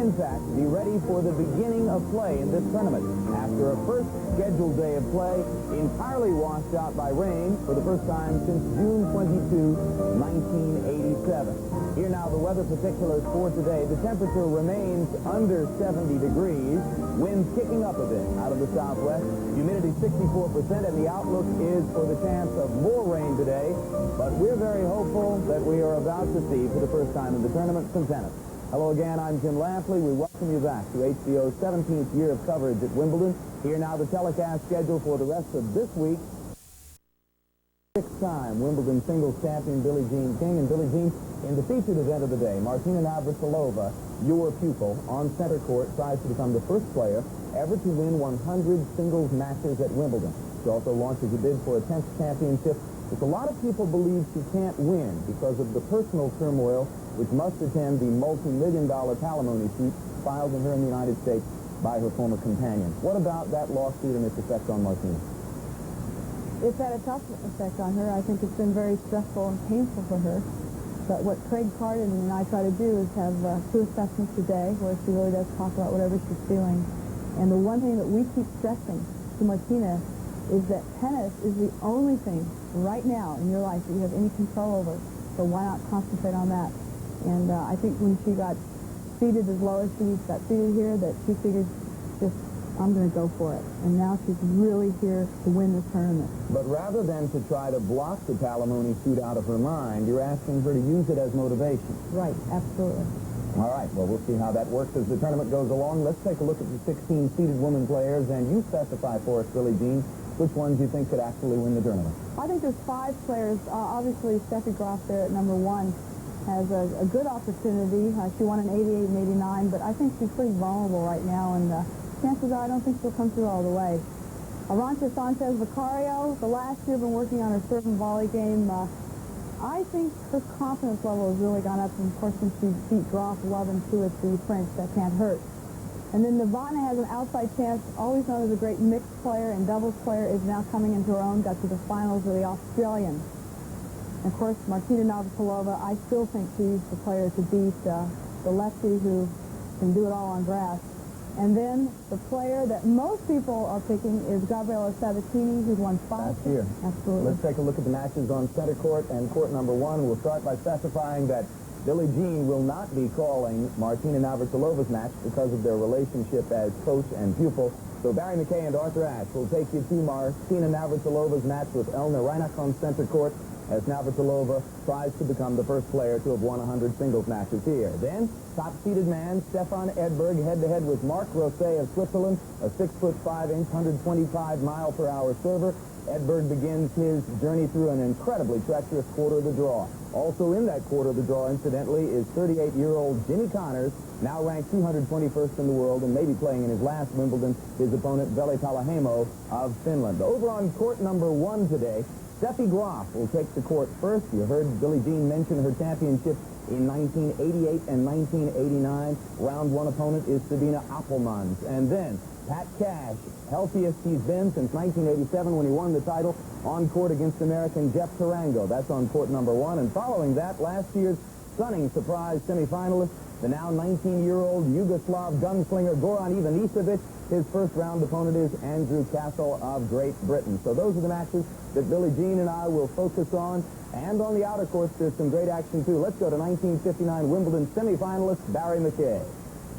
in fact, be ready for the beginning of play in this tournament. After a first scheduled day of play entirely washed out by rain for the first time since June 22, 1987. Here now the weather particulars for today. The temperature remains under 70 degrees. Wind kicking up a bit out of the southwest. Humidity 64%, and the outlook is for the chance of more rain today. But we're very hopeful that we are about to see, for the first time in the tournament, some tennis. Hello again, I'm Jim Lampley. We welcome you back to HBO's 17th year of coverage at Wimbledon. Here now the telecast schedule for the rest of this week. Six-time Wimbledon singles champion Billie Jean King. And Billie Jean, in the featured event of the day, Martina Navratilova, your pupil, on center court, tries to become the first player ever to win 100 singles matches at Wimbledon. She also launches a bid for a 10th championship, which a lot of people believe she can't win because of the personal turmoil which must attend the multi-million-dollar palimony suit filed in her in the United States by her former companion. What about that lawsuit and its effect on Martina? It's had a tough effect on her. I think it's been very stressful and painful for her. But what Craig Carden and I try to do is have two assessments a day where she really does talk about whatever she's feeling. And the one thing that we keep stressing to Martina is that tennis is the only thing right now in your life that you have any control over. So why not concentrate on that? And I think when she got seated as low as she got seated here, that she figured just, I'm going to go for it. And now she's really here to win this tournament. But rather than to try to block the palimony suit out of her mind, you're asking her to use it as motivation. Right, absolutely. All right, well, we'll see how that works as the tournament goes along. Let's take a look at the 16 seeded women players, and you specify for us, Billie Jean, which ones you think could actually win the tournament. I think there's 5 players. Obviously, Steffi Graf there at number 1 has a good opportunity. She won in 88 and 89, but I think she's pretty vulnerable right now, and chances are I don't think she'll come through all the way. Arantxa Sanchez Vicario, the last year been working on her serve and volley game. I think her confidence level has really gone up, and of course since she beat Graf 11-2 at the French, that can't hurt. And then Nirvana has an outside chance, always known as a great mixed player and doubles player, is now coming into her own, got to the finals of the Australians. And of course, Martina Navratilova, I still think she's the player to beat, the lefty who can do it all on grass. And then the player that most people are picking is Gabriela Sabatini, who's won 5. Last year. Absolutely. Let's take a look at the matches on center court and court number 1. We'll start by specifying that Billie Jean will not be calling Martina Navratilova's match because of their relationship as coach and pupil. So Barry McKay and Arthur Ashe will take you to Martina Navratilova's match with Elna Reinach on center court as Navratilova tries to become the first player to have won 100 singles matches here. Then, top-seeded man Stefan Edberg head-to-head with Marc Rosset of Switzerland, a 6'5", 125-mile-per-hour server. Edberg begins his journey through an incredibly treacherous quarter of the draw. Also in that quarter of the draw, incidentally, is 38-year-old Jimmy Connors, now ranked 221st in the world and maybe playing in his last Wimbledon, his opponent Veli Palahamo of Finland. Over on court number 1 today, Steffi Graf will take the court first. You heard Billie Jean mention her championship in 1988 and 1989. Round 1 opponent is Sabine Applemans. And then Pat Cash, healthiest he's been since 1987 when he won the title on court against American Jeff Tarango. That's on court number 1. And following that, last year's stunning surprise semifinalist, the now 19-year-old Yugoslav gunslinger Goran Ivanisevic. His first round opponent is Andrew Castle of Great Britain. So those are the matches that Billie Jean and I will focus on. And on the outer courts, there's some great action, too. Let's go to 1959 Wimbledon semifinalist Barry McKay.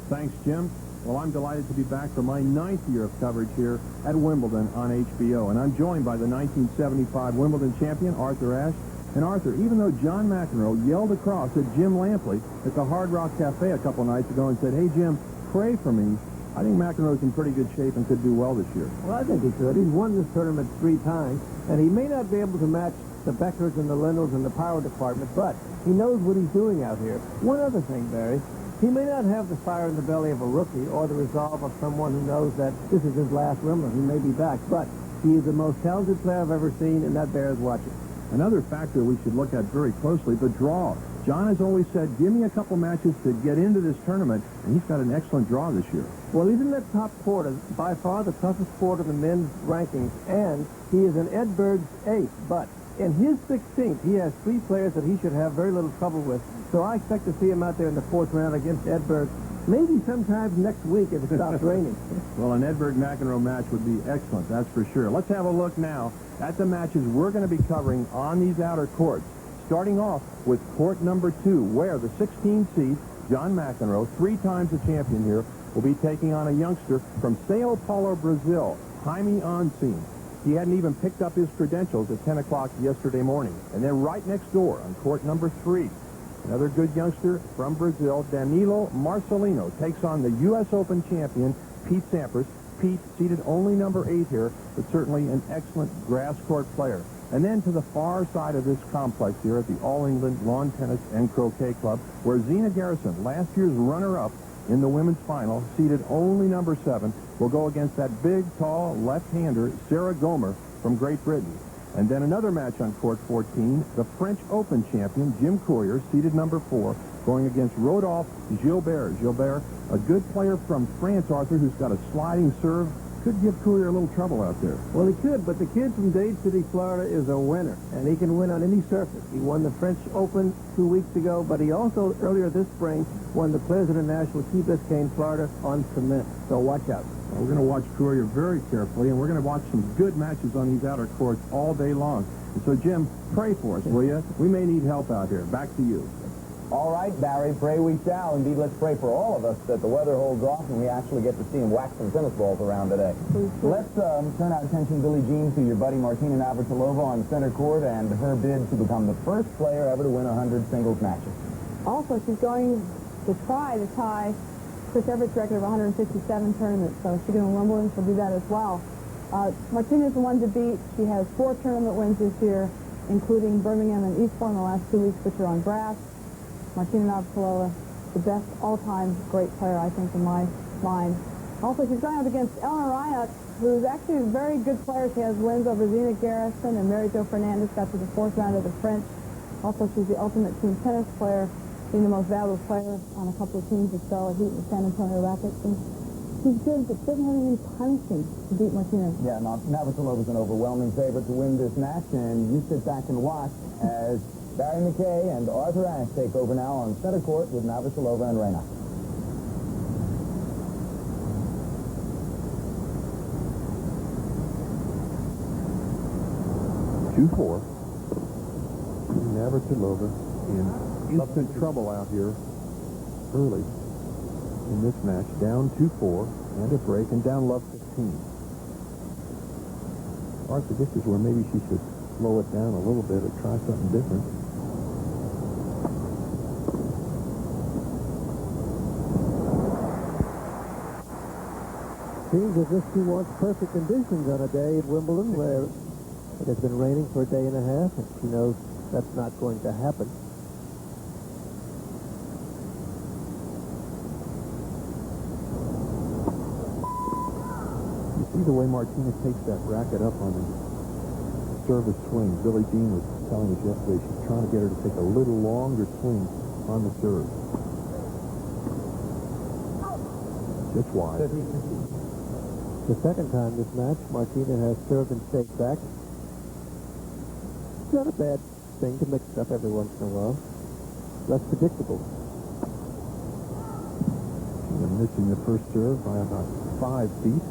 Thanks, Jim. Well, I'm delighted to be back for my 9th year of coverage here at Wimbledon on HBO. And I'm joined by the 1975 Wimbledon champion, Arthur Ashe. And Arthur, even though John McEnroe yelled across at Jim Lampley at the Hard Rock Cafe a couple nights ago and said, "Hey, Jim, pray for me," I think McEnroe's in pretty good shape and could do well this year. Well, I think he could. He's won this tournament 3 times, and he may not be able to match the Beckers and the Lindels and the power department, but he knows what he's doing out here. One other thing, Barry, he may not have the fire in the belly of a rookie or the resolve of someone who knows that this is his last Wimbledon. He may be back, but he is the most talented player I've ever seen, and that bears watching. Another factor we should look at very closely, the draw. John has always said, give me a couple matches to get into this tournament, and he's got an excellent draw this year. Well, he's in that top quarter, by far the toughest quarter of the men's rankings, and he is an Edberg's ace, but in his 16th, he has 3 players that he should have very little trouble with, so I expect to see him out there in the 4th round against Edberg. Maybe sometime next week if it stops raining. Well, an Edberg-McEnroe match would be excellent, that's for sure. Let's have a look now at the matches we're going to be covering on these outer courts. Starting off with court number 2, where the 16 seed, John McEnroe, 3 times the champion here, will be taking on a youngster from Sao Paulo, Brazil, Jaime Onsine. He hadn't even picked up his credentials at 10 o'clock yesterday morning. And then right next door on court number 3, another good youngster from Brazil, Danilo Marcelino, takes on the U.S. Open champion, Pete Sampras. Pete seated only number 8 here, but certainly an excellent grass court player. And then to the far side of this complex here at the All England Lawn Tennis and Croquet Club, where Zina Garrison, last year's runner-up in the women's final, seated only number 7, will go against that big, tall left-hander, Sarah Gomer from Great Britain. And then another match on court 14, the French Open champion, Jim Courier, seated number 4, going against Rodolphe Gilbert. Gilbert, a good player from France, Arthur, who's got a sliding serve. Could give Courier a little trouble out there. Well, he could, but the kid from Dade City, Florida, is a winner, and he can win on any surface. He won the French Open 2 weeks ago, but he also, earlier this spring, won the Players International Key Biscayne, Florida, on cement. So watch out. Well, we're going to watch Courier very carefully, and we're going to watch some good matches on these outer courts all day long. And so, Jim, pray for us, will you? We may need help out here. Back to you. All right, Barry, pray we shall. Indeed, let's pray for all of us that the weather holds off and we actually get to see him whack some tennis balls around today. Let's turn our attention, Billie Jean, to your buddy Martina Navratilova on center court and her bid to become the first player ever to win 100 singles matches. Also, she's going to try to tie Chris Everett's record of 157 tournaments, so she's going to Wimbledon. She'll do that as well. Martina's the one to beat. She has 4 tournament wins this year, including Birmingham and Eastbourne the last 2 weeks, which are on grass. Martina Navratilova, the best all-time great player, I think, in my mind. Also, she's going up against Elna Reinach, who's actually a very good player. She has wins over Zina Garrison and Mary Jo Fernandez, got to the 4th round of the French. Also, she's the ultimate team tennis player, being the most valuable player on a couple of teams, the Charlotte Heat and the San Antonio Rapids. And she's good, but doesn't have any punishing to beat Martina. Yeah, Navratilova's an overwhelming favorite to win this match, and you sit back and watch as Barry McKay and Arthur Ashe take over now on center court with Navratilova and Reinach. Two-4. Navratilova in instant trouble out here early in this match. Down 2-4 and a break, and down love 15. Arthur, this is where maybe she should slow it down a little bit or try something different. Seems as if she wants perfect conditions on a day at Wimbledon where it has been raining for a day and a half, and she knows that's not going to happen. You see the way Martina takes that racket up on the service swing. Billie Jean was telling us yesterday she's trying to get her to take a little longer swing on the serve. Just wide. The second time this match, Martina has served and stayed back. It's not a bad thing to mix it up every once in a while. Less predictable. She's been missing the first serve by about 5 feet.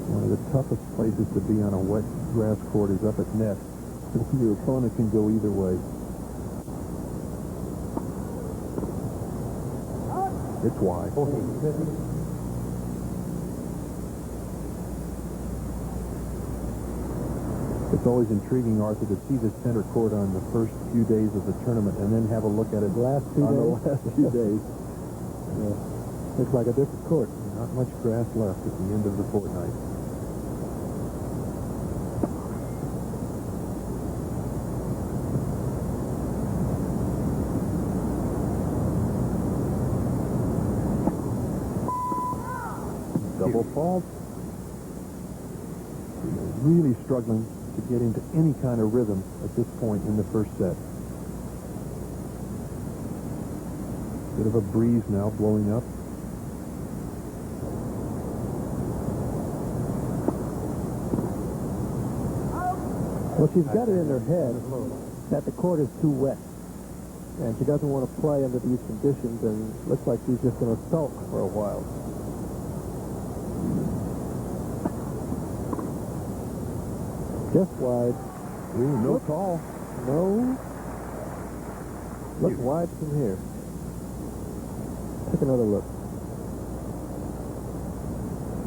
One of the toughest places to be on a wet grass court is up at net. Your opponent can go either way. It's wide. It's always intriguing, Arthur, to see the center court on the first few days of the tournament and then have a look at it the last few days. Looks like a different court. Not much grass left at the end of the fortnight. Double fault. Really struggling to get into any kind of rhythm at this point in the first set. Bit of a breeze now blowing up. Well, she's got it in her head that the court is too wet, and she doesn't want to play under these conditions, and looks like she's just going to sulk for a while. Just wide. Ooh, no call. No. Look wide from here. Take another look.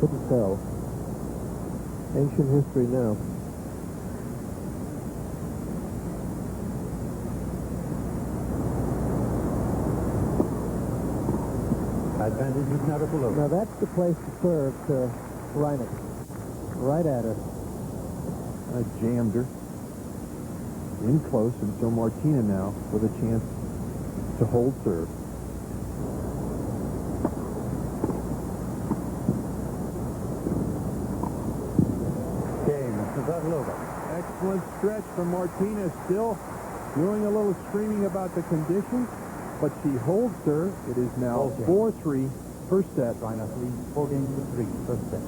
Couldn't tell. Ancient history now. Advantage with Navratilova. Now that's the place to serve to Reinach. Right at her. I jammed her. In close, and so Martina now with a chance to hold serve. Game, Navratilova. Excellent stretch from Martina, still doing a little screaming about the conditions, but she holds serve. It is now 4-3 first set. Reinach leads 4 games to 3 first set.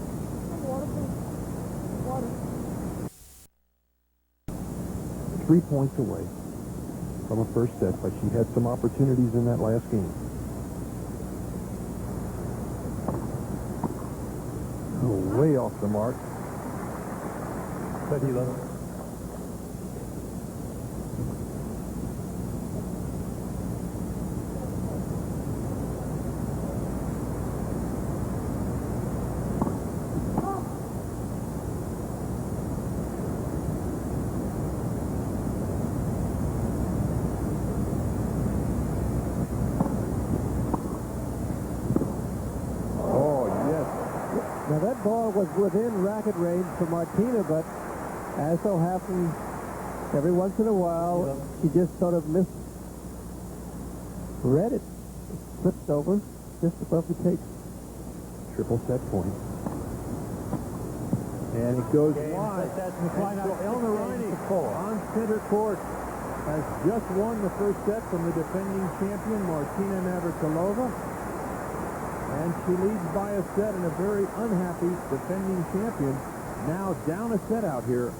3 points away from a first set, but she had some opportunities in that last game. Oh, way off the mark. 30-11. Now that ball was within racket range for Martina, but as so happens, every once in a while, she just sort of misread it. It slipped over just above the tape. Triple set point. And it goes wide. Elna Reinach on center court has just won the first set from the defending champion, Martina Navratilova. And she leads by a set, and a very unhappy defending champion now down a set out here.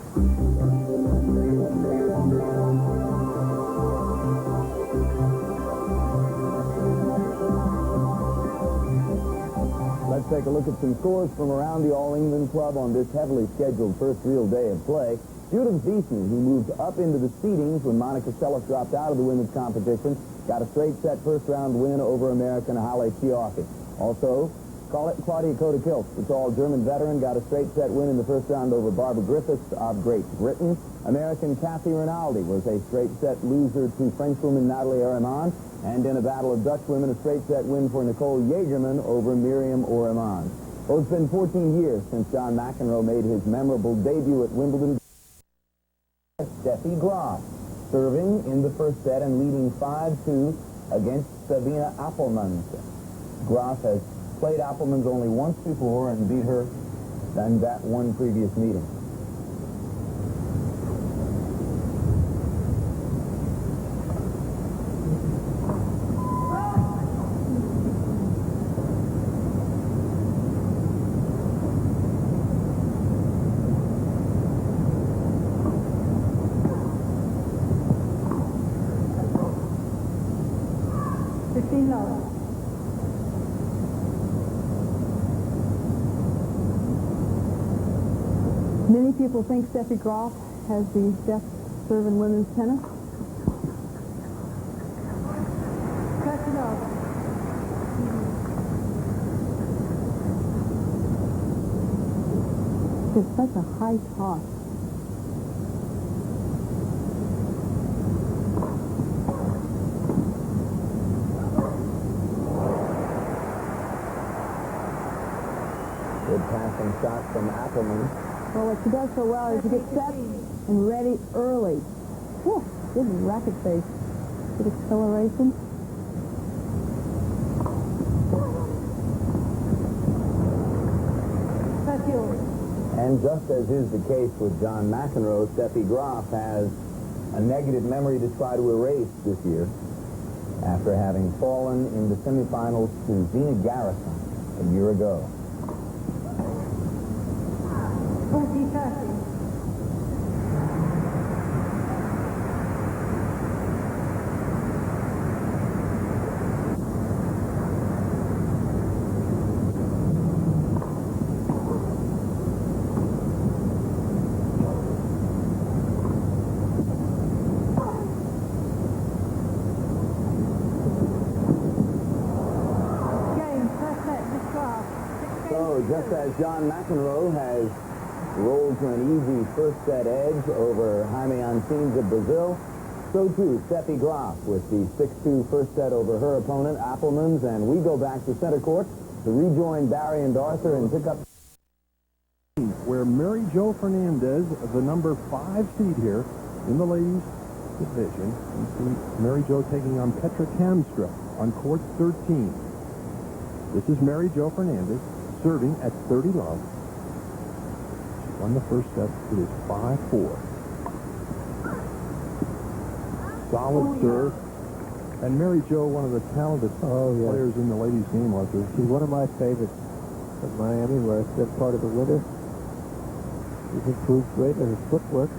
Let's take a look at some scores from around the All England Club on this heavily scheduled first real day of play. Judith Wiesner, who moved up into the seedings when Monica Seles dropped out of the women's competition, got a straight set first round win over American Halle Chiocchi. Also, Claudia Koda-Kilf, the tall German veteran, got a straight set win in the first round over Barbara Griffiths of Great Britain. American Kathy Rinaldi was a straight set loser to Frenchwoman Nathalie Ariman. And in a battle of Dutch women, a straight set win for Nicole Jagerman over Miriam Oriman. Well, it's been 14 years since John McEnroe made his memorable debut at Wimbledon. Steffi Graf, serving in the first set and leading 5-2 against Sabine Applemans. Graf has played Applemans only once before and beat her in that one previous meeting. Many people think Steffi Graf has the best serve in women's tennis. Catch it up. It's such a high toss. Good passing shot from Applemans. Well, what she does so well is to get set and ready early. Whew, good racket face. Good acceleration. And just as is the case with John McEnroe, Steffi Graf has a negative memory to try to erase this year. after having fallen in the semifinals to Zina Garrison a year ago. 20-30. Just as John McEnroe has rolled to an easy first set edge over Jaime Ancins of Brazil, so too Steffi Graf with the 6-2 first set over her opponent, Applemans, and we go back to center court to rejoin Barry and Arthur and pick up where Mary Jo Fernandez, the number 5 seed here in the ladies division. You see Mary Jo taking on Petra Kamstra on court 13. This is Mary Jo Fernandez serving at 30 love. She won the first set. It is 5-4. Solid serve. And Mary Jo, one of the talented players in the ladies' game, Arthur. She's one of my favorites at Miami, where it's been part of the winter. She's improved greatly her footwork,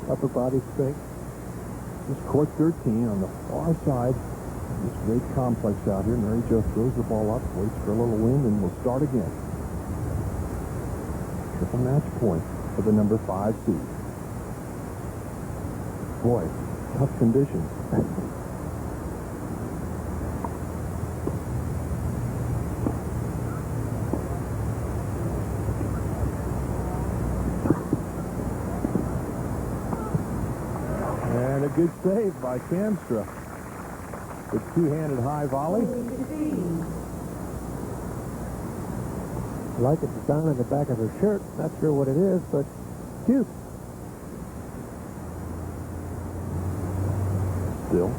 upper body strength. This is court 13 on the far side. This great complex out here. Mary Jo throws the ball up, waits for a little wind, and will start again. Triple match point for the number 5 seed. Boy, tough conditions. And a good save by Kamstra. The two-handed high volley. I like it down in the back of her shirt. Not sure what it is, but cute. Still,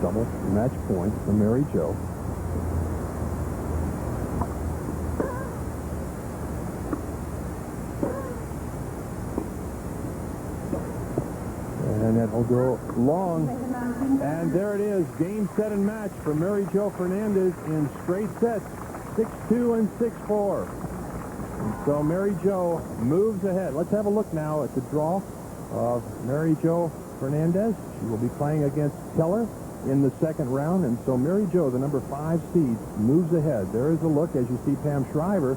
double match point for Mary Jo. And that will go long. And there it is, game, set, and match for Mary Jo Fernandez in straight sets, 6-2 and 6-4. And so Mary Jo moves ahead. Let's have a look now at the draw of Mary Jo Fernandez. She will be playing against Keller in the second round. And so Mary Jo, the number 5 seed, moves ahead. There is a look, as you see Pam Shriver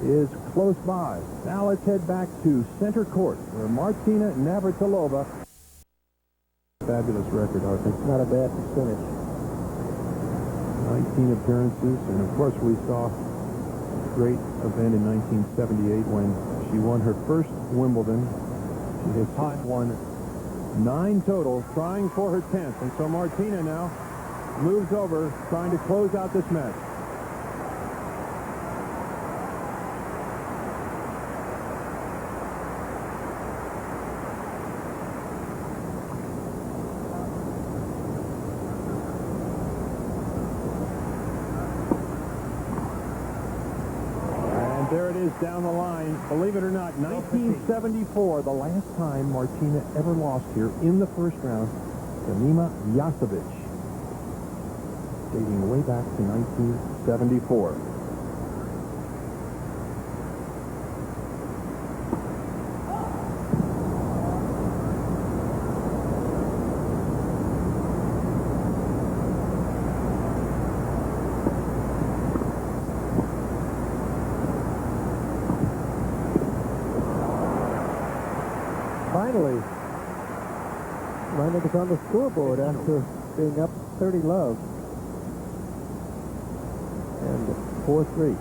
is close by. Now let's head back to center court, where Martina Navratilova. Fabulous record, Arthur. Not a bad percentage. 19 appearances, and of course we saw a great event in 1978 when she won her first Wimbledon. She has won 9 total, trying for her 10th. And so Martina now moves over, trying to close out this match. There it is down the line. Believe it or not, 1974, the last time Martina ever lost here in the first round to Nima Jasovic, dating way back to 1974. Finally, Reinach is on the scoreboard after being up 30 love. And 4-3.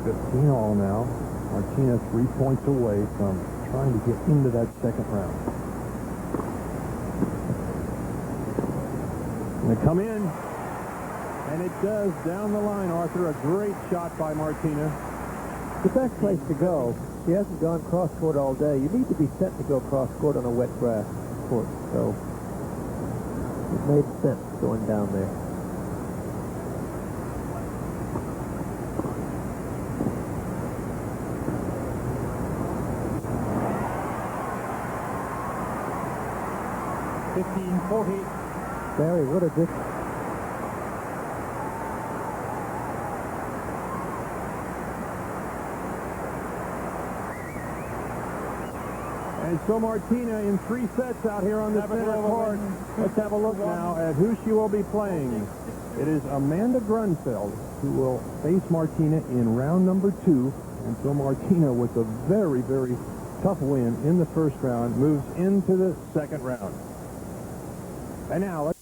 15 all now. Martina 3 points away from trying to get into that second round. Going to come in. And it does down the line, Arthur. A great shot by Martina. The best place to go. She hasn't gone cross-court all day. You need to be set to go cross-court on a wet grass court. So it made sense going down there. Barry, what a difference. And so Martina in 3 sets out here on the center court. Let's have a look now at who she will be playing. It is Amanda Grunfeld who will face Martina in round number 2. And so Martina, with a very, very tough win in the first round, moves into the second round. And now let's...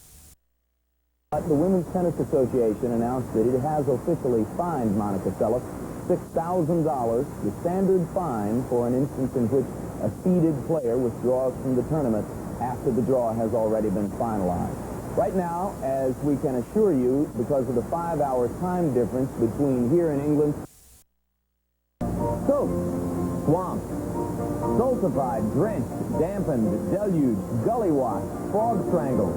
The Women's Tennis Association announced that it has officially fined Monica Seles $6,000, the standard fine for an instance in which a seeded player withdraws from the tournament after the draw has already been finalized. Right now, as we can assure you, because of the 5-hour time difference between here in England, soaked, swamped, stultified, drenched, dampened, deluged, gully-washed, fog-strangled,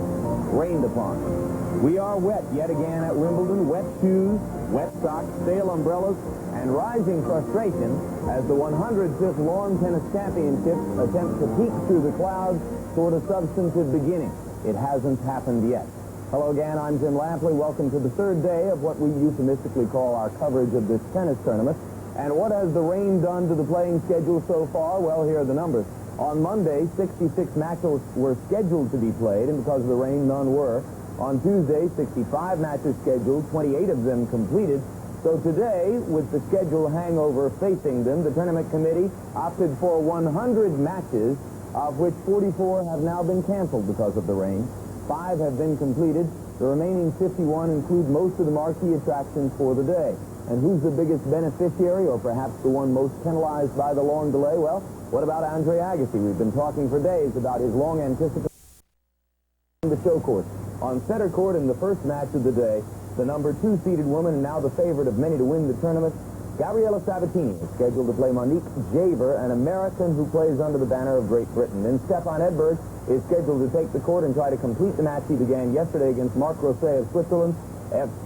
rained upon. We are wet yet again at Wimbledon. Wet shoes, wet socks, stale umbrellas, and rising frustration as the 105th Lawn Tennis Championships attempt to peek through the clouds toward a substantive beginning. It hasn't happened yet. Hello again, I'm Jim Lampley. Welcome to the third day of what we euphemistically call our coverage of this tennis tournament. And what has the rain done to the playing schedule so far? Well, here are the numbers. On Monday, 66 matches were scheduled to be played, and because of the rain, none were. On Tuesday, 65 matches scheduled, 28 of them completed. So today, with the schedule hangover facing them, the tournament committee opted for 100 matches, of which 44 have now been canceled because of the rain. 5 have been completed. The remaining 51 include most of the marquee attractions for the day. And who's the biggest beneficiary, or perhaps the one most penalized by the long delay? Well, what about Andre Agassi? We've been talking for days about his long-anticipated the show course. On center court in the first match of the day, the number 2 seeded woman and now the favorite of many to win the tournament, Gabriela Sabatini, is scheduled to play Monique Javer, an American who plays under the banner of Great Britain. Then Stefan Edberg is scheduled to take the court and try to complete the match he began yesterday against Marc Rosset of Switzerland.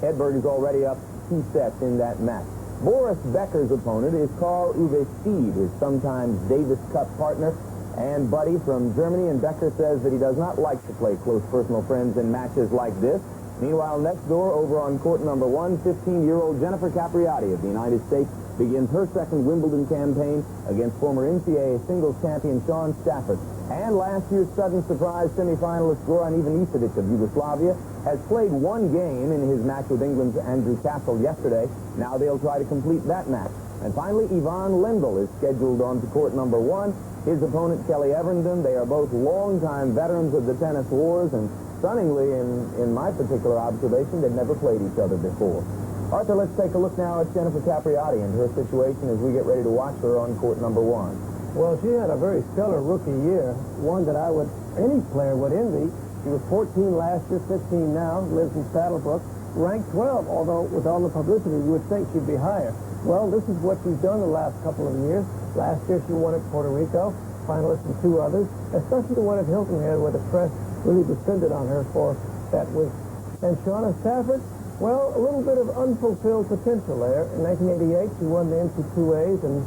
Edberg is already up 2 sets in that match. Boris Becker's opponent is Carl Uwe Steed, his sometimes Davis Cup partner and buddy from Germany, and Becker says that he does not like to play close personal friends in matches like this. Meanwhile, next door, over on court number 1, 15-year-old Jennifer Capriati of the United States begins her second Wimbledon campaign against former NCAA singles champion Shaun Stafford. And last year's sudden surprise semifinalist Goran Ivanisevic of Yugoslavia has played 1 game in his match with England's Andrew Castle yesterday. Now they'll try to complete that match. And finally, Ivan Lendl is scheduled on to court number 1. His opponent, Kelly Evernden. They are both longtime veterans of the tennis wars, and stunningly, in my particular observation, they'd never played each other before. Arthur, let's take a look now at Jennifer Capriati and her situation as we get ready to watch her on court number 1. Well, she had a very stellar rookie year, one that any player would envy. She was 14 last year, 15 now, lives in Saddlebrook, ranked 12, although with all the publicity, you would think she'd be higher. Well, this is what she's done the last couple of years. Last year, she won at Puerto Rico, finalist in 2 others, especially the one at Hilton Head, where the press really descended on her for that week. And Shaun Stafford, well, a little bit of unfulfilled potential there. In 1988, she won the NC2As, and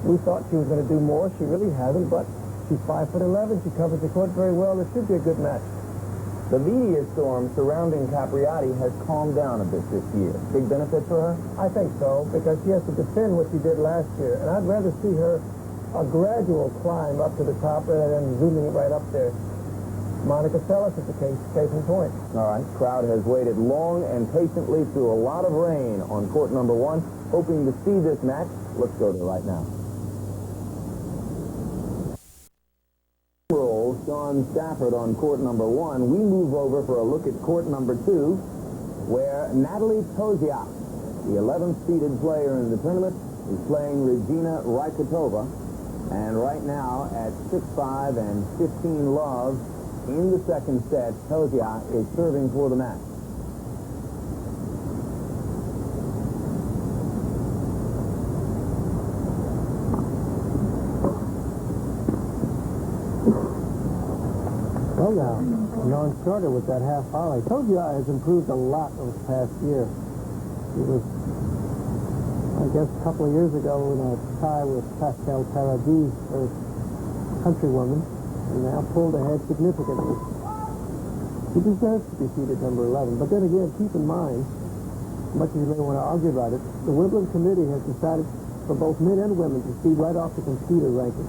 we thought she was going to do more. She really hasn't, but she's 5'11". She covers the court very well. It should be a good match. The media storm surrounding Capriati has calmed down a bit this year. Big benefit for her? I think so, because she has to defend what she did last year, and I'd rather see her a gradual climb up to the top rather than zooming right up there. Monica Seles is the case in point. All right. Crowd has waited long and patiently through a lot of rain on court number 1, hoping to see this match. Let's go there right now. Shaun Stafford on court number 1. We move over for a look at court number 2, where Nathalie Tauziat, the 11th seeded player in the tournament, is playing Regina Rajchrtova. And right now, at 6-5 and 15 love, in the second set, Tauziat is serving for the match. Well, now, non-starter with that half volley. Tauziat has improved a lot over the past year. He was, I guess, a couple of years ago in a tie with Pascal Paradis, her countrywoman, and now pulled ahead significantly. He deserves to be seated number 11. But then again, keep in mind, much as you may want to argue about it, the Wimbledon committee has decided for both men and women to seed right off the computer ranking.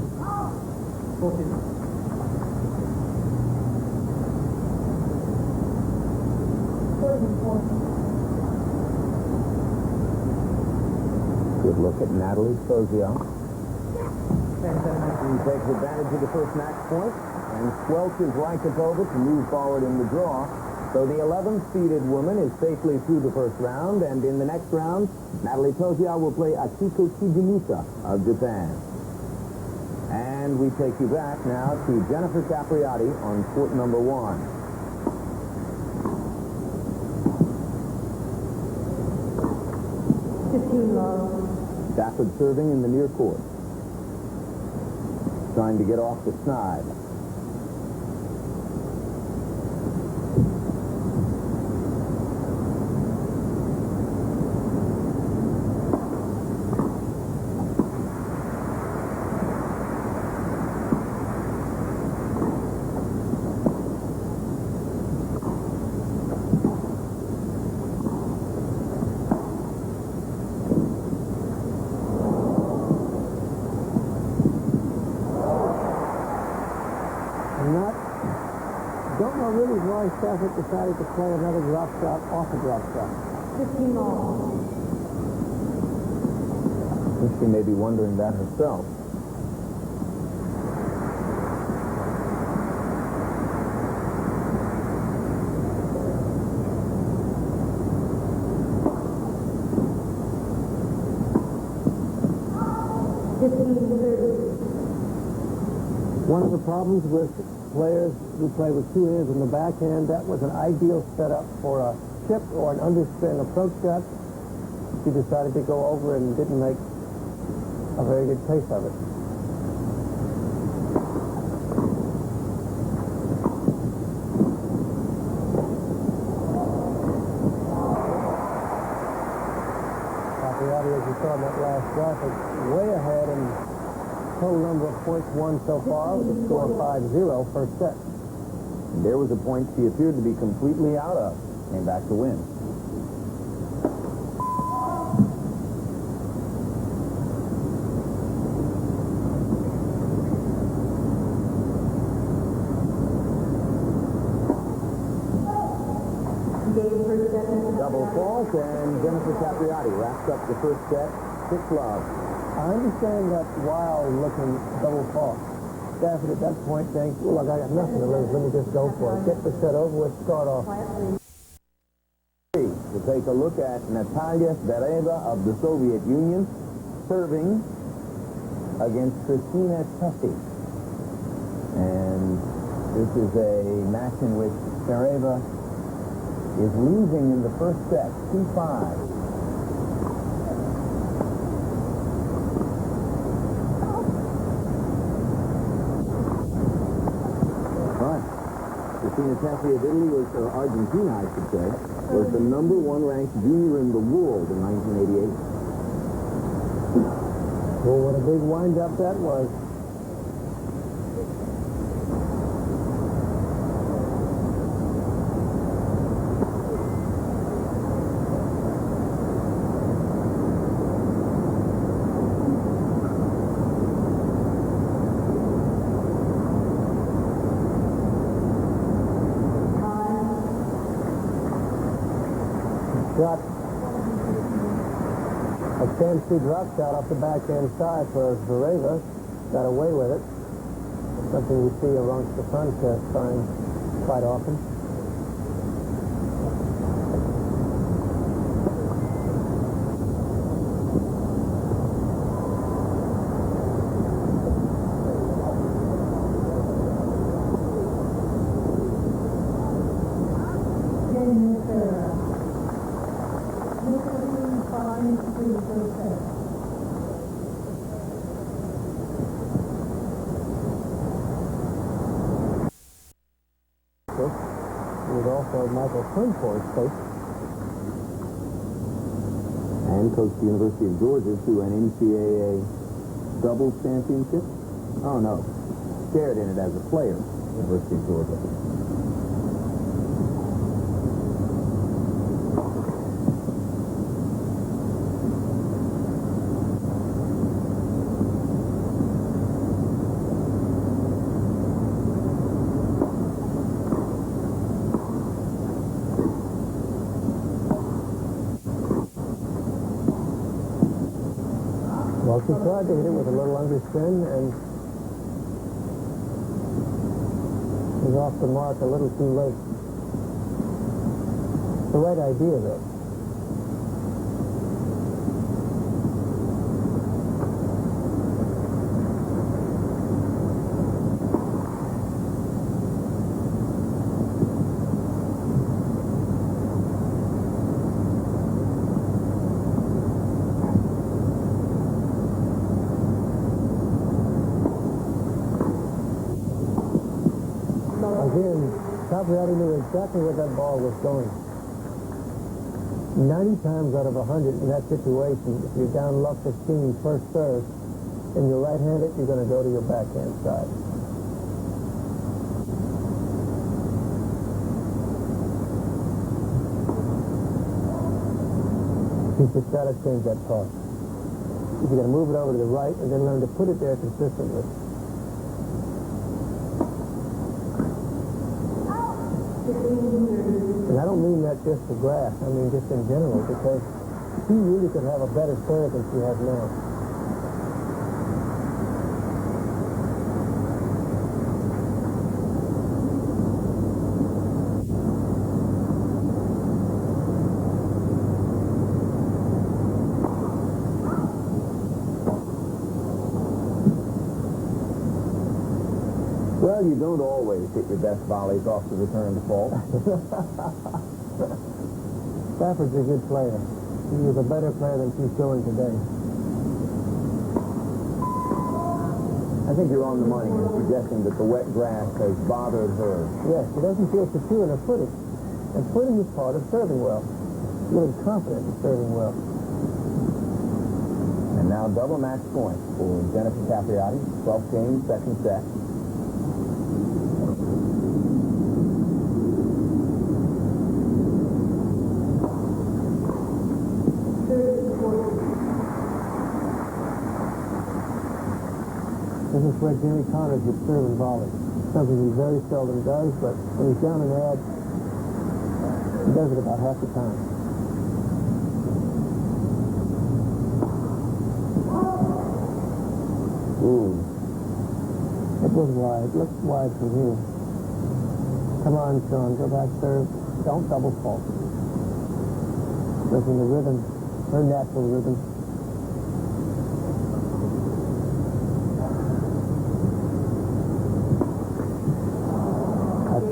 Good look at Nathalie Tauziat. He takes advantage of the first match point and squelches Rajchrtova to move forward in the draw. So the 11th seeded woman is safely through the first round, and in the next round, Nathalie Tauziat will play Akiko Shigenusa of Japan. And we take you back now to Jennifer Capriati on court number 1. Stafford serving in the near court. Trying to get off the side. Stafford decided to play another drop shot off a drop shot. 15 all. I think she may be wondering that herself. One of the problems with players who play with two hands in the backhand, that was an ideal setup for a chip or an underspin approach shot. She decided to go over and didn't make a very good case of it. Capriati, as you saw in that last graphic, way ahead in total number of points won so far with a score of 5-0 first set. And there was a point she appeared to be completely out of. Came back to win. Double fault, and Jennifer Capriati wraps up the first set 6-love. I understand that wild-looking double fault. Stafford at that point thinks, well, I got nothing to lose. Let me just go for it. Get the set over with, start off. To take a look at Natalia Zvereva of the Soviet Union serving against Cristina Tessi. And this is a match in which Zvereva is losing in the first set, 2-5. Cristina Tessi of Italy was, or Argentina, I should say, was the #1 ranked junior in the world in 1988. Well, what a big wind-up that was. Got a fancy drop shot off the backhand side for Zvereva. Got away with it. Something you see amongst the front trying quite often. Michael Clinford's coach. And coached the University of Georgia to an NCAA doubles championship. Oh, no. Shared in it as a player, University of Georgia. Well, she tried to hit it with a little underspin and was off the mark a little too late. The right idea, though. Again, Capriati knew exactly where that ball was going. 90 times out of 100 in that situation, if you're down luck 15 first serve, and you're right-handed, you're going to go to your backhand side. You've just got to change that toss. You're going to move it over to the right and then learn to put it there consistently. And I don't mean that just for Graf. I mean just in general, because she really could have a better serve than she has now. Well, you don't always hit your best volleys off the return default. Stafford's a good player. He is a better player than she's showing today. I think you're on the money in suggesting that the wet grass has bothered her. Yes, she doesn't feel secure in her footing. And footing is part of serving well. Feeling confident in serving well. And now double match point for Jennifer Capriati. 12th game, second set. This is where Jimmy Connors would serve and volley. Something he very seldom does, but when he's down an ad, he does it about half the time. Ooh. It was wide. It looked wide from here. Come on, Shaun. Go back serve. Don't double fault. Listen, the rhythm, her natural rhythm.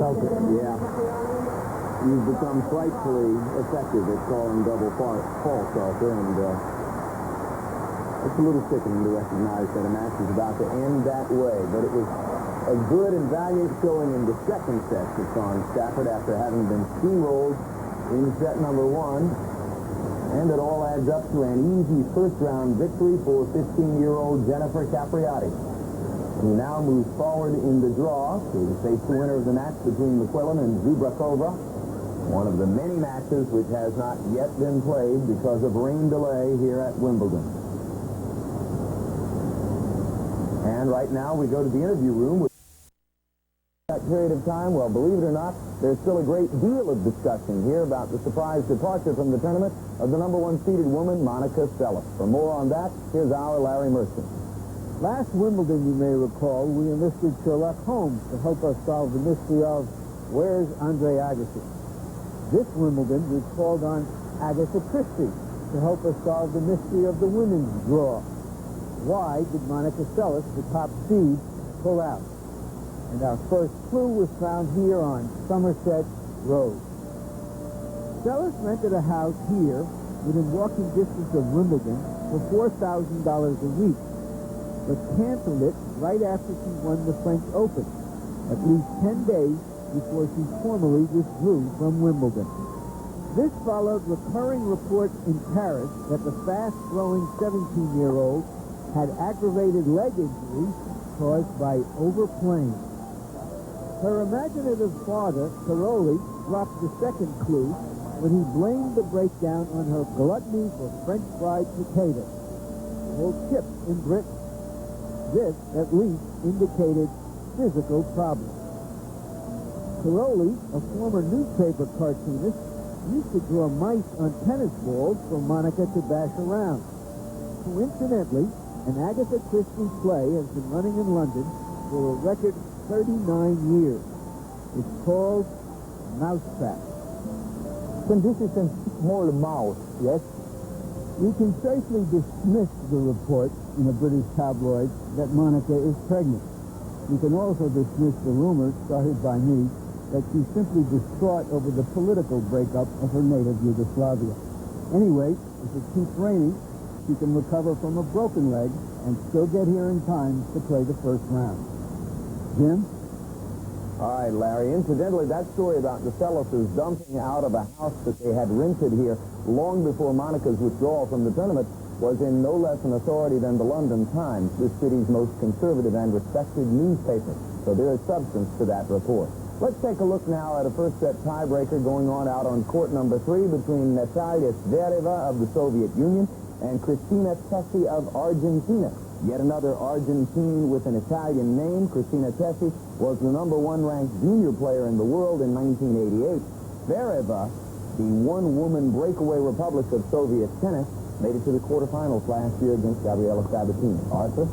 Yeah. You've become frightfully effective at calling double faults, Arthur, and it's a little sickening to recognize that a match is about to end that way, but it was a good and valiant showing in the second set for Shaun Stafford after having been steamrolled in set number 1, and it all adds up to an easy first-round victory for 15-year-old Jennifer Capriati, who now moves forward in the draw to face the winner of the match between McQuillan and Zubrakova, one of the many matches which has not yet been played because of rain delay here at Wimbledon. And right now we go to the interview room. That period of time, well, believe it or not, there's still a great deal of discussion here about the surprise departure from the tournament of the number 1 seeded woman, Monica Seles. For more on that, here's our Larry Mercer. Last Wimbledon, you may recall, we enlisted Sherlock Holmes to help us solve the mystery of where's Andre Agassi. This Wimbledon, we called on Agatha Christie to help us solve the mystery of the women's draw. Why did Monica Seles, the top seed, pull out? And our first clue was found here on Somerset Road. Seles rented a house here within walking distance of Wimbledon for $4,000 a week, but canceled it right after she won the French Open, at least 10 days before she formally withdrew from Wimbledon. This followed recurring reports in Paris that the fast-growing 17-year-old had aggravated leg injuries caused by overplaying. Her imaginative father, Caroli, dropped the second clue when he blamed the breakdown on her gluttony for French fried potatoes, old chips in Britain. This, at least, indicated physical problems. Caroli, a former newspaper cartoonist, used to draw mice on tennis balls for Monica to bash around. Coincidentally, And Agatha Christie's play has been running in London for a record 39 years. It's called Mousetrap. Then this is more mouse, yes? We can safely dismiss the report in a British tabloid that Monica is pregnant. We can also dismiss the rumor started by me that she's simply distraught over the political breakup of her native Yugoslavia. Anyway, if it keeps raining, she can recover from a broken leg and still get here in time to play the first round. Jim? All right, Larry. Incidentally, that story about the Sellises dumping out of a house that they had rented here long before Monica's withdrawal from the tournament was in no less an authority than the London Times, this city's most conservative and respected newspaper. So there is substance to that report. Let's take a look now at a first-set tiebreaker going on out on court number 3 between Natalia Zvereva of the Soviet Union and Cristina Tessi of Argentina. Yet another Argentine with an Italian name. Cristina Tessi was the #1 ranked junior player in the world in 1988. Zvereva, the one-woman breakaway republic of Soviet tennis, made it to the quarterfinals last year against Gabriela Sabatini. Arthur?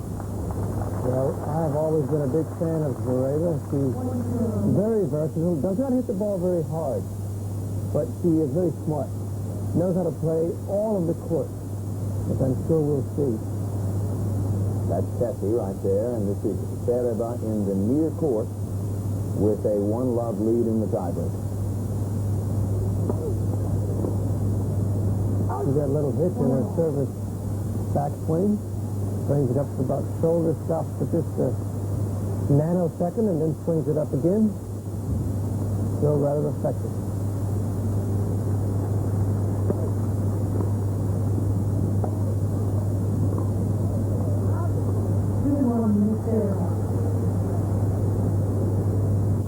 Well, I've always been a big fan of Zvereva. She's very versatile, does not hit the ball very hard, but she is very smart. Knows how to play all of the court, which I'm sure we'll see. That's Tessi right there, and this is Zvereva in the near court with a 1-love lead in the tiebreaker. She's got a little hitch in her service backswing. Brings it up to about shoulder, stops for just a nanosecond, and then swings it up again. Still rather effective.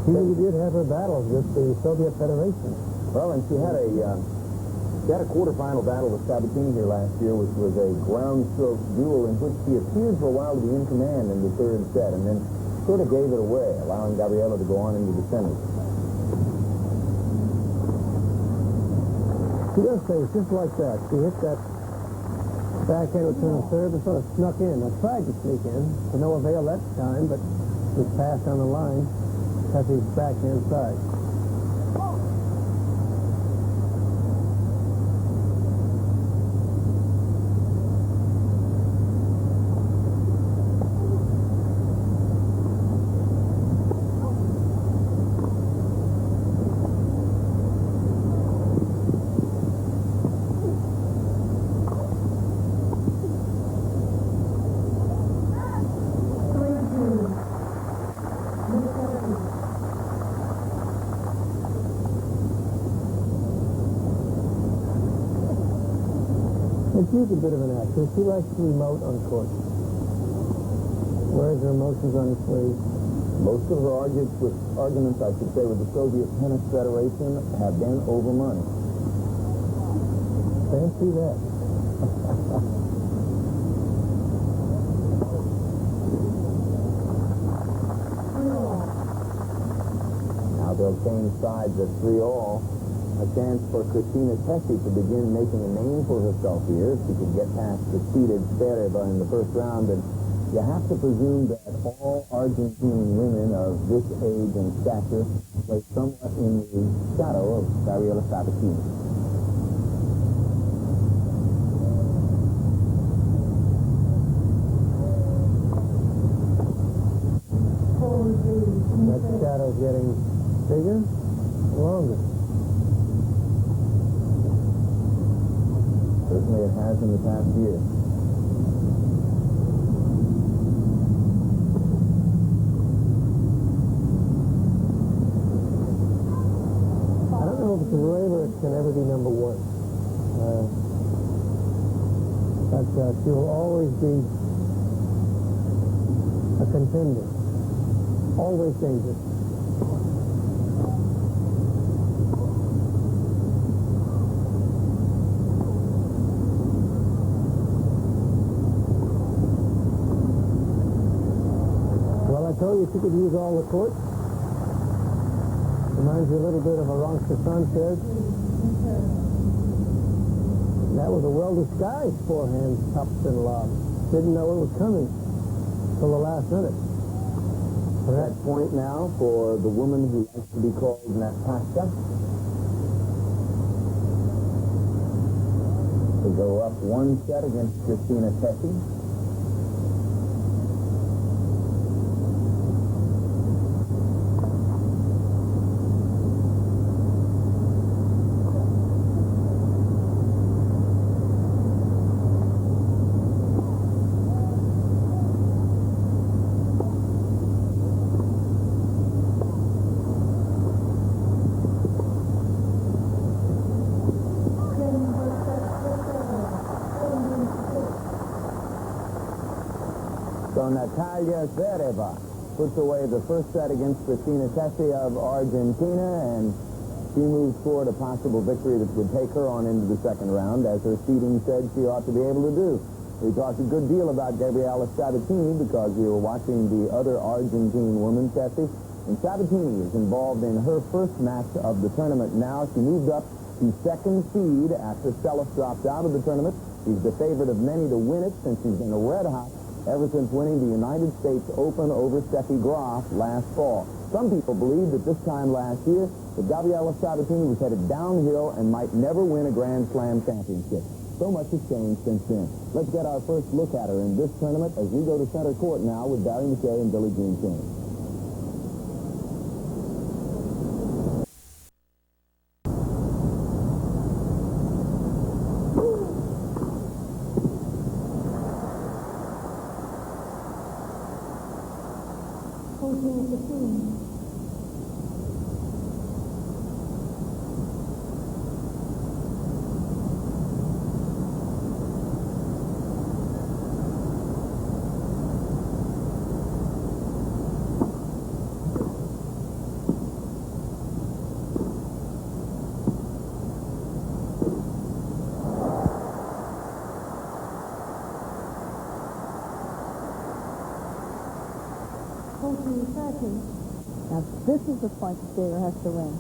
She really did have her battles with the Soviet Federation. Well, and she had a quarterfinal battle with Sabatini here last year, which was a ground stroke duel in which she appeared for a while to be in command in the third set, and then sort of gave it away, allowing Gabriela to go on into the semis. She does say just like that. She hit that backhand return serve and sort of snuck in. I tried to sneak in, to no avail that time, but was passed on the line. Tessi's backhand side. She's a bit of an actress. She likes to emote on court. Wears her emotions on her sleeve. Most of her arguments, I should say, with the Soviet Tennis Federation have been over money. Fancy that. Now they'll change sides at 3-all. A chance for Cristina Tessi to begin making a name for herself here if she can get past the seeded Zvereva in the first round. And you have to presume that all Argentine women of this age and stature play somewhat in the shadow of Gabriela Sabatini. That shadow's getting bigger, longer. Certainly it has in the past year. I don't know if Zvereva can ever be #1. But she will always be a contender. Always dangerous. I told you she could use all the court. Reminds you a little bit of a Rajchrtova Sanchez. That was a well-disguised forehand top spin lob. Didn't know it was coming till the last minute. That point now for the woman who likes to be called Natasha. To go up one set against Cristina Tessi. So Natalia Zvereva puts away the first set against Cristina Tessi of Argentina, and she moves toward a possible victory that would take her on into the second round, as her seeding said she ought to be able to do. We talked a good deal about Gabriela Sabatini because we were watching the other Argentine woman, Tessi, and Sabatini is involved in her first match of the tournament now. She moved up to second seed after Selef dropped out of the tournament. She's the favorite of many to win it since she's been a red hot ever since winning the United States Open over Steffi Graf last fall. Some people believe that this time last year that Gabriela Sabatini was headed downhill and might never win a Grand Slam championship. So much has changed since then. Let's get our first look at her in this tournament as we go to center court now with Barry McKay and Billie Jean King. Now, this is the point that Javer has to win.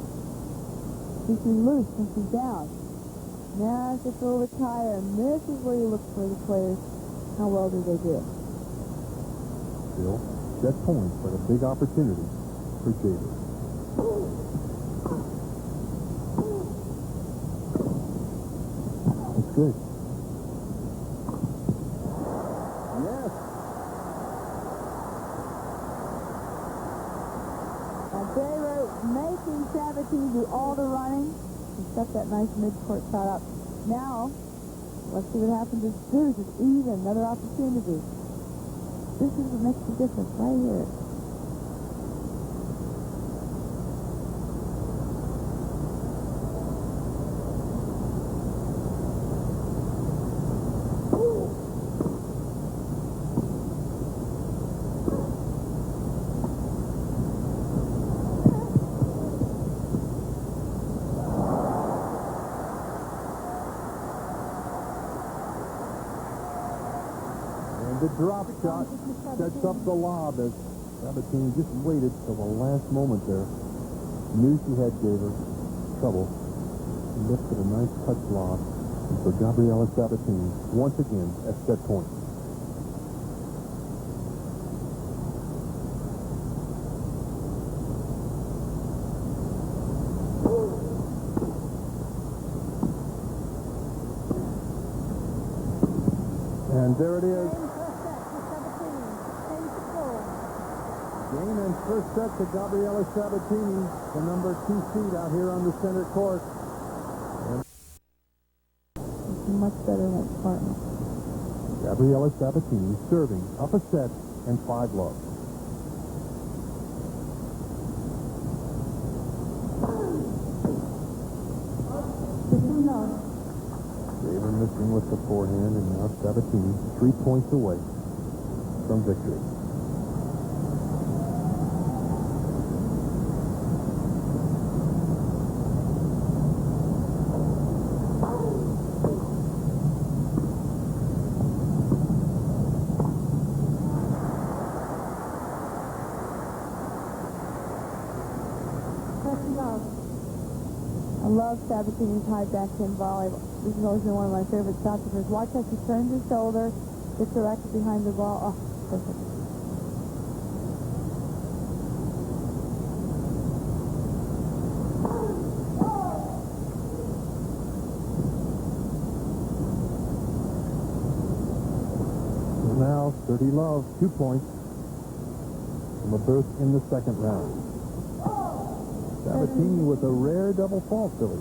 She's loose and she's down. Now it's just a little bit higher, and this is where you look for the players. How well do they do? Still, set point, but a big opportunity for Javer. That's good. Making Sabatini do all the running. He set that nice mid-court shot up. Now, let's see what happens if Deuce is even. Another opportunity. This is what makes the difference right here. The drop shot sets up the lob as Sabatini just waited till the last moment there. Knew she had Javer trouble. Lifted a nice touch lob. And so Gabriela Sabatini once again at set point. And there it is. Game and first set to Gabriela Sabatini, the number 2 seed out here on the center court. It's much better than its partner. Gabriela Sabatini serving up a set and 5 love. Javer missing with the forehand, and now Sabatini 3 points away from victory. I love Sabatini's high backhand volley. This has always been one of my favorite shots of hers. Watch how she turns her shoulder, Gets the racket behind the ball. Oh, perfect. Now, 30 love, 2 points from a berth in the second round. Sabatini with a rare double fault, Billy.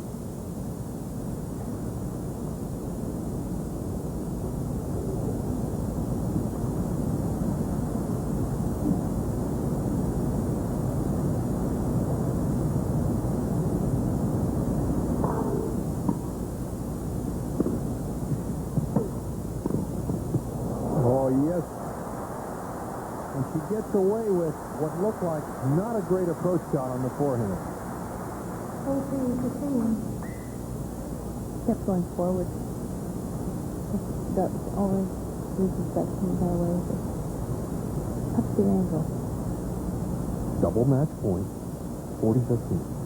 Gets away with what looked like not a great approach shot on the forehand. Kept going forward. Got always loses section that way. Up the angle. Double match point, 40-15.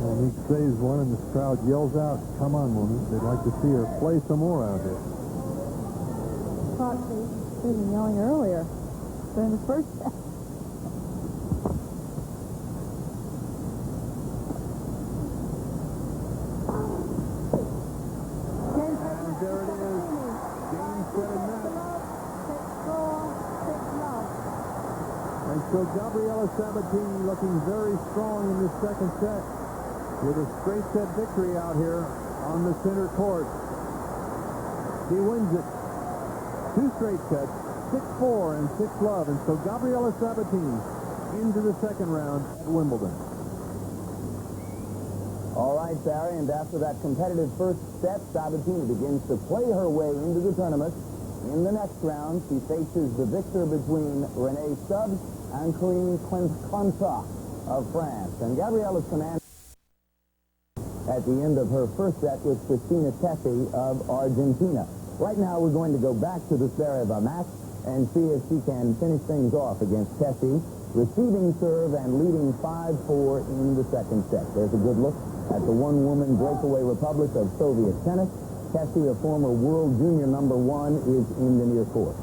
Monique saves one, and this crowd yells out, "Come on, Monique." They'd like to see her play some more out here. They were yelling earlier during the first set. And there it is. Game, set, and match. And so Gabriela Sabatini looking very strong in this second set with a straight set victory out here on the center court. She wins it 2 straight sets, 6-4 and 6-love. And so Gabriela Sabatini into the second round at Wimbledon. All right, Barry, and after that competitive first set, Sabatini begins to play her way into the tournament. In the next round, she faces the victor between Renee Stubbs and Kamstra of France. And Gabriela's command at the end of her first set with Cristina Tessi of Argentina. Right now, we're going to go back to the Zvereva match and see if she can finish things off against Tessi, receiving serve and leading 5-4 in the second set. There's a good look at the one-woman breakaway republic of Soviet tennis. Tessi, a former world junior #1, is in the near court.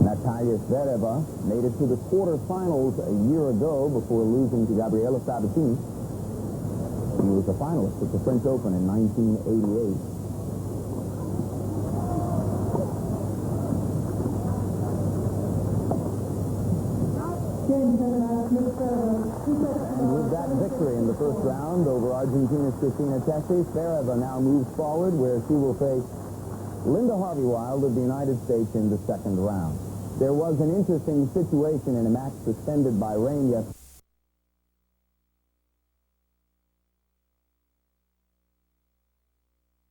Natalia Zvereva made it to the quarterfinals a year ago before losing to Gabriela Sabatini. He was a finalist at the French Open in 1988. And with that victory in the first round over Argentina's Cristina Tessi, Zvereva now moves forward where she will face Linda Harvey-Wild of the United States in the second round. There was an interesting situation in a match suspended by rain yesterday.